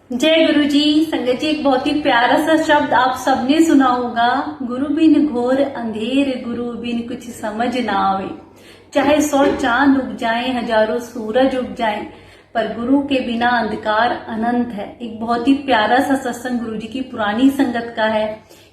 जय गुरु जी। संगत जी, एक बहुत ही प्यारा सा शब्द आप सबने सुना होगा, गुरु बिन घोर अंधेर, गुरु बिन कुछ समझ ना आवे। चाहे 100 चांद उग जाएं, हजारों सूरज उग जाएं, पर गुरु के बिना अंधकार अनंत है। एक बहुत ही प्यारा सा सत्संग गुरु जी की पुरानी संगत का है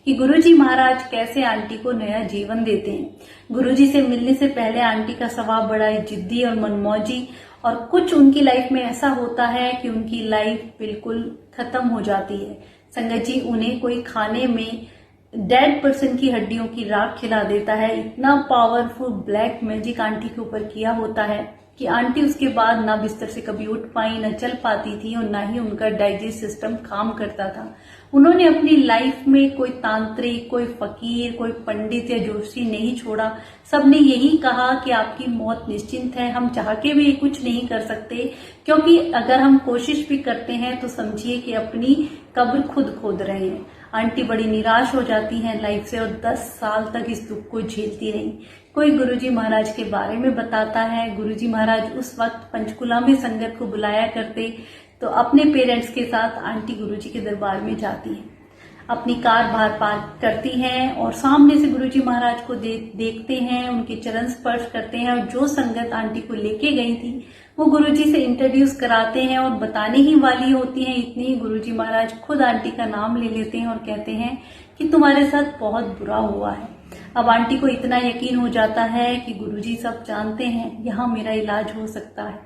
कि गुरु जी महाराज कैसे आंटी को नया जीवन देते हैं। गुरु जी से मिलने से पहले आंटी का स्वभाव बड़ा ही जिद्दी और मनमौजी, और कुछ उनकी लाइफ में ऐसा होता है कि उनकी लाइफ बिल्कुल खत्म हो जाती है। संगत जी, उन्हें कोई खाने में डेड पर्सन की हड्डियों की राख खिला देता है। इतना पावरफुल ब्लैक मैजिक आंटी के ऊपर किया होता है कि आंटी उसके बाद ना बिस्तर से कभी उठ पाई, ना चल पाती थी, और ना ही उनका डाइजेस्ट सिस्टम काम करता था। उन्होंने अपनी लाइफ में कोई तांत्रिक, कोई फकीर, कोई पंडित या जोशी नहीं छोड़ा। सबने यही कहा कि आपकी मौत निश्चिंत है, हम चाह के भी कुछ नहीं कर सकते, क्योंकि अगर हम कोशिश भी करते हैं तो समझिए कि अपनी कब्र खुद खोद रहे हैं। आंटी बड़ी निराश हो जाती हैं लाइफ से और 10 साल तक इस दुख को झेलती रही। कोई गुरुजी महाराज के बारे में बताता है, गुरुजी महाराज उस वक्त पंचकुला में संगत को बुलाया करते, तो अपने पेरेंट्स के साथ आंटी गुरुजी के दरबार में जाती है, अपनी कार बाहर पार्क करती हैं और सामने से गुरुजी महाराज को देखते हैं, उनके चरण स्पर्श करते हैं, और जो संगत आंटी को लेके गई थी वो गुरुजी से इंट्रोड्यूस कराते हैं, और बताने ही वाली होती हैं इतनी ही गुरुजी महाराज खुद आंटी का नाम ले लेते हैं और कहते हैं कि तुम्हारे साथ बहुत बुरा हुआ है। अब आंटी को इतना यकीन हो जाता है कि गुरुजी सब जानते हैं, यहाँ मेरा इलाज हो सकता है।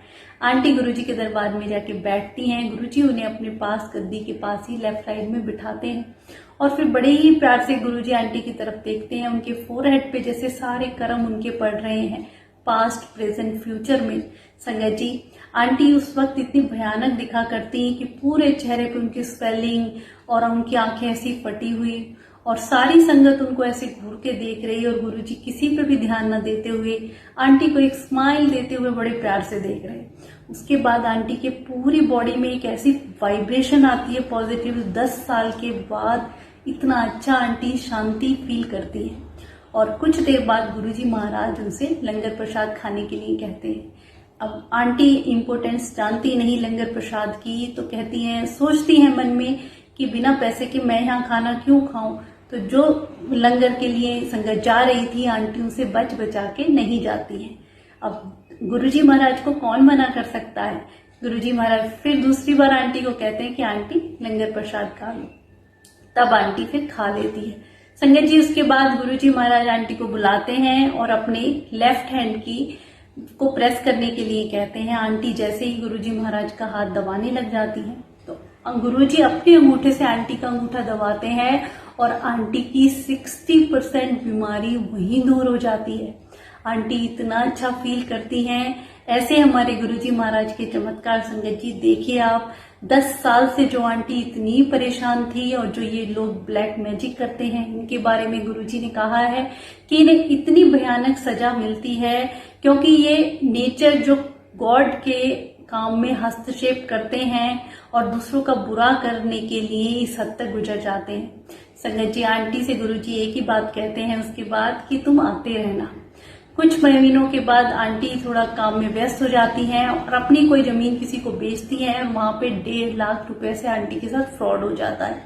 आंटी गुरुजी के दरबार में जाके बैठती हैं। गुरुजी उन्हें अपने पास गद्दी के पास ही लेफ्ट साइड में बिठाते हैं और फिर बड़े ही प्यार से गुरुजी आंटी की तरफ देखते हैं। उनके फोरहेड पे जैसे सारे कर्म उनके पड़ रहे हैं, पास्ट, प्रेजेंट, फ्यूचर में। संगत जी, आंटी उस वक्त इतनी भयानक दिखा करती कि पूरे चेहरे पे उनकी स्वेलिंग और उनकी आंखें ऐसी फटी हुई, और सारी संगत उनको ऐसे घूर के देख रही है, और गुरुजी किसी पे भी ध्यान न देते हुए आंटी को एक स्माइल देते हुए बड़े प्यार से देख रहे हैं। उसके बाद आंटी के पूरी बॉडी में एक ऐसी वाइब्रेशन आती है पॉजिटिव। 10 साल के बाद इतना अच्छा आंटी शांति फील करती है। और कुछ देर बाद गुरुजी महाराज उनसे लंगर प्रसाद खाने के लिए कहते हैं। अब आंटी इम्पोर्टेंस जानती नहीं लंगर प्रसाद की, तो कहती हैं, सोचती हैं मन में कि बिना पैसे के मैं यहाँ खाना क्यों खाऊं। तो जो लंगर के लिए संगत जा रही थी, आंटी उनसे बच बचा के नहीं जाती है। अब गुरुजी महाराज को कौन मना कर सकता है। गुरुजी महाराज फिर दूसरी बार आंटी को कहते हैं कि आंटी लंगर प्रसाद खा लो। तब आंटी फिर खा लेती है। संगत जी, उसके बाद गुरुजी महाराज आंटी को बुलाते हैं और अपने लेफ्ट हैंड की को प्रेस करने के लिए कहते हैं। आंटी जैसे ही गुरुजी महाराज का हाथ दबाने लग जाती है, तो गुरुजी अपने अंगूठे से आंटी का अंगूठा दबाते हैं और आंटी की 60% बीमारी वहीं दूर हो जाती है। आंटी इतना अच्छा फील करती हैं। ऐसे हमारे गुरुजी महाराज के चमत्कार संगत जी देखिए आप। 10 साल से जो आंटी इतनी परेशान थी, और जो ये लोग ब्लैक मैजिक करते हैं, इनके बारे में गुरुजी ने कहा है कि इन्हें इतनी भयानक सजा मिलती है क्योंकि ये नेचर जो गॉड के काम में हस्तक्षेप करते हैं और दूसरों का बुरा करने के लिए इस हद तक गुजर जाते हैं। संगत जी, आंटी से गुरुजी एक ही बात कहते हैं उसके बाद कि तुम आते रहना। कुछ महीनों के बाद आंटी थोड़ा काम में व्यस्त हो जाती हैं और अपनी कोई जमीन किसी को बेचती हैं। वहां पे 1.5 लाख रुपए से आंटी के साथ फ्रॉड हो जाता है।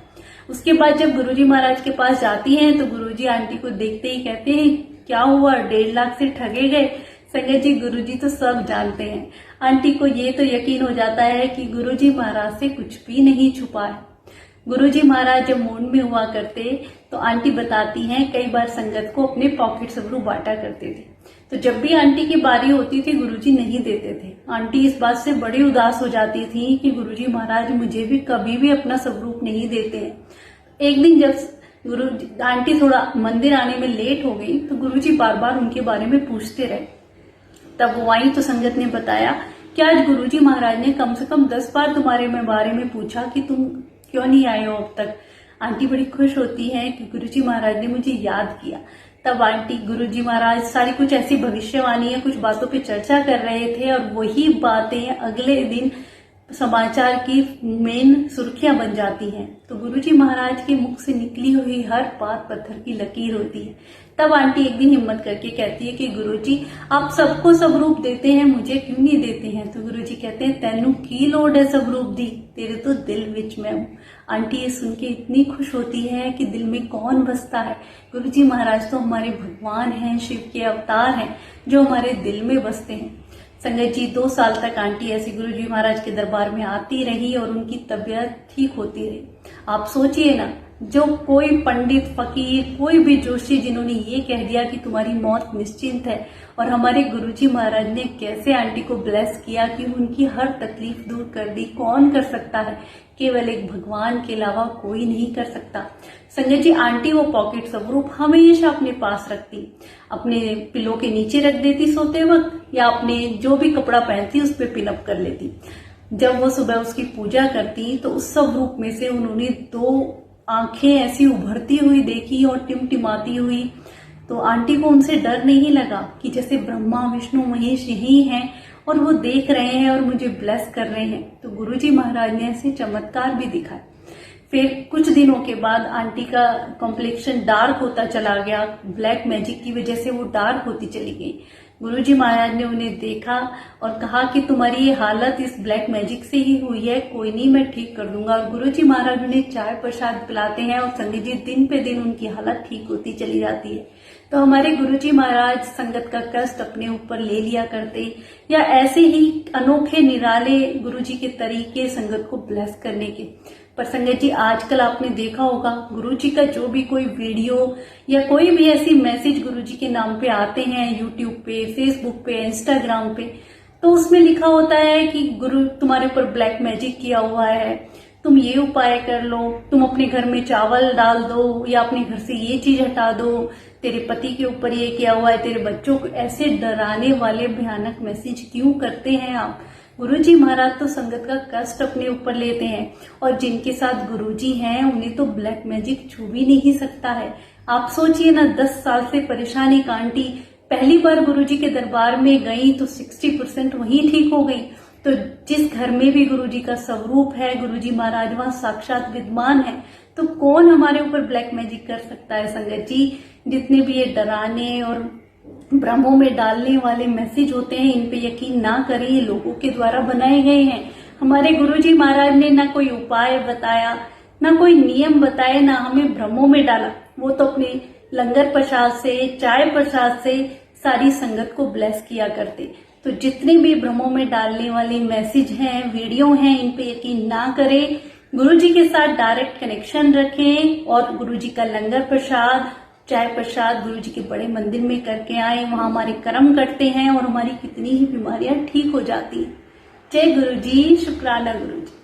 उसके बाद जब गुरुजी महाराज के पास जाती हैं तो गुरुजी आंटी को देखते ही कहते हैं, क्या हुआ, 1.5 लाख से ठगे गए। संगत जी, गुरुजी तो सब जानते हैं। आंटी को ये तो यकीन हो जाता है कि गुरुजी महाराज से कुछ भी नहीं छुपा है। गुरुजी महाराज जब मूड में हुआ करते तो आंटी बताती हैं, कई बार संगत को अपने पॉकेट सबरू बांटा करते थे। तो जब भी आंटी की बारी होती थी गुरुजी नहीं देते थे। आंटी इस बात से बड़ी उदास हो जाती थी कि गुरुजी महाराज मुझे भी कभी भी अपना स्वरूप नहीं देते हैं। एक दिन जब आंटी थोड़ा मंदिर आने में लेट हो गई तो गुरुजी बार बार उनके बारे में पूछते रहे। तब वो आई तो संगत ने बताया कि आज गुरुजी महाराज ने कम से कम 10 बार तुम्हारे बारे में पूछा कि तुम क्यों नहीं आए हो अब तक। आंटी बड़ी खुश होती है कि गुरुजी महाराज ने मुझे याद किया। तब आंटी गुरुजी महाराज सारी कुछ ऐसी भविष्यवाणी है, कुछ बातों पे चर्चा कर रहे थे, और वही बातें अगले दिन समाचार की मेन सुर्खियां बन जाती हैं। तो गुरुजी महाराज के मुख से निकली हुई हर बात पत्थर की लकीर होती है। तब आंटी एक दिन हिम्मत करके कहती है कि गुरुजी आप सबको सब रूप देते हैं, मुझे क्यों नहीं देते हैं? तो गुरुजी कहते हैं तेनू की लोड़ है सब रूप दी, तेरे तो दिल विच मैं हूं। आंटी ये सुन के इतनी खुश होती है कि दिल में कौन बसता है। गुरुजी महाराज तो हमारे भगवान हैं, शिव के अवतार हैं जो हमारे दिल में बसते हैं। संगत जी 2 साल तक आंटी ऐसी गुरुजी महाराज के दरबार में आती रही और उनकी तबीयत ठीक होती रही। आप सोचिए ना, जो कोई पंडित फकीर कोई भी जोशी जिन्होंने ये कह दिया कि तुम्हारी मौत निश्चिंत है, और हमारे गुरुजी महाराज ने कैसे आंटी को ब्लेस किया कि उनकी हर तकलीफ दूर कर दी। कौन कर सकता है? केवल एक भगवान के अलावा कोई नहीं कर सकता। संगत जी आंटी वो पॉकेट स्वरूप हमेशा अपने पास रखती, अपने पिलो के नीचे रख देती सोते वक्त, या अपने जो भी कपड़ा पहनती उस पर पिनअप कर लेती। जब वो सुबह उसकी पूजा करती तो उस स्वरूप में से उन्होंने 2 आंखें ऐसी उभरती हुई देखी और टिमटिमाती हुई। तो आंटी को उनसे डर नहीं लगा कि जैसे ब्रह्मा विष्णु महेश यही हैं और वो देख रहे हैं और मुझे ब्लेस कर रहे हैं। तो गुरुजी महाराज ने ऐसे चमत्कार भी दिखाए। फिर कुछ दिनों के बाद आंटी का कॉम्प्लेक्शन डार्क होता चला गया, ब्लैक मैजिक की वजह से वो डार्क होती चली गई। गुरुजी महाराज ने उन्हें देखा और कहा कि तुम्हारी ये हालत इस ब्लैक मैजिक से ही हुई है, कोई नहीं मैं ठीक कर दूंगा। और गुरुजी महाराज उन्हें चाय प्रसाद पिलाते हैं और संगत जी दिन पे दिन उनकी हालत ठीक होती चली जाती है। तो हमारे गुरुजी महाराज संगत का कष्ट अपने ऊपर ले लिया करते, या ऐसे ही अनोखे निराले गुरुजी के तरीके संगत को ब्लेस करने के। पर संगत जी आजकल आपने देखा होगा गुरुजी का जो भी कोई वीडियो या कोई भी ऐसी मैसेज गुरुजी के नाम पे आते हैं यूट्यूब पे, फेसबुक पे, इंस्टाग्राम पे, तो उसमें लिखा होता है कि गुरु तुम्हारे ऊपर ब्लैक मैजिक किया हुआ है, तुम ये उपाय कर लो, तुम अपने घर में चावल डाल दो, या अपने घर से ये चीज हटा दो, तेरे पति के ऊपर ये किया हुआ है, तेरे बच्चों को। ऐसे डराने वाले भयानक मैसेज क्यों करते हैं आप? गुरुजी महाराज तो संगत का कष्ट अपने ऊपर लेते हैं, और जिनके साथ गुरुजी हैं उन्हें तो ब्लैक मैजिक छू भी नहीं सकता है। आप सोचिए ना, 10 साल से परेशान एक आंटी पहली बार गुरुजी के दरबार में गई तो 60% वहीं ठीक हो गई। तो जिस घर में भी गुरुजी का स्वरूप है, गुरुजी महाराज वहां साक्षात विद्यमान है, तो कौन हमारे ऊपर ब्लैक मैजिक कर सकता है? संगत जी जितने भी ये डराने और भ्रमों में डालने वाले मैसेज होते हैं, इन पे यकीन ना करें, ये लोगों के द्वारा बनाए गए हैं। हमारे गुरुजी महाराज ने ना कोई उपाय बताया, ना कोई नियम बताए, ना हमें भ्रमों में डाला। वो तो अपने लंगर प्रसाद से, चाय प्रसाद से सारी संगत को ब्लेस किया करते। तो जितने भी भ्रमों में डालने वाले मैसेज हैं, वीडियो हैं, इन पे यकीन ना करें। गुरुजी के साथ डायरेक्ट कनेक्शन रखें और गुरुजी का लंगर प्रसाद, चाय प्रसाद गुरुजी के बड़े मंदिर में करके आए, वहां हमारे कर्म कटते हैं और हमारी कितनी ही बीमारियां ठीक हो जाती हैं। जय गुरुजी, शुक्राना गुरुजी।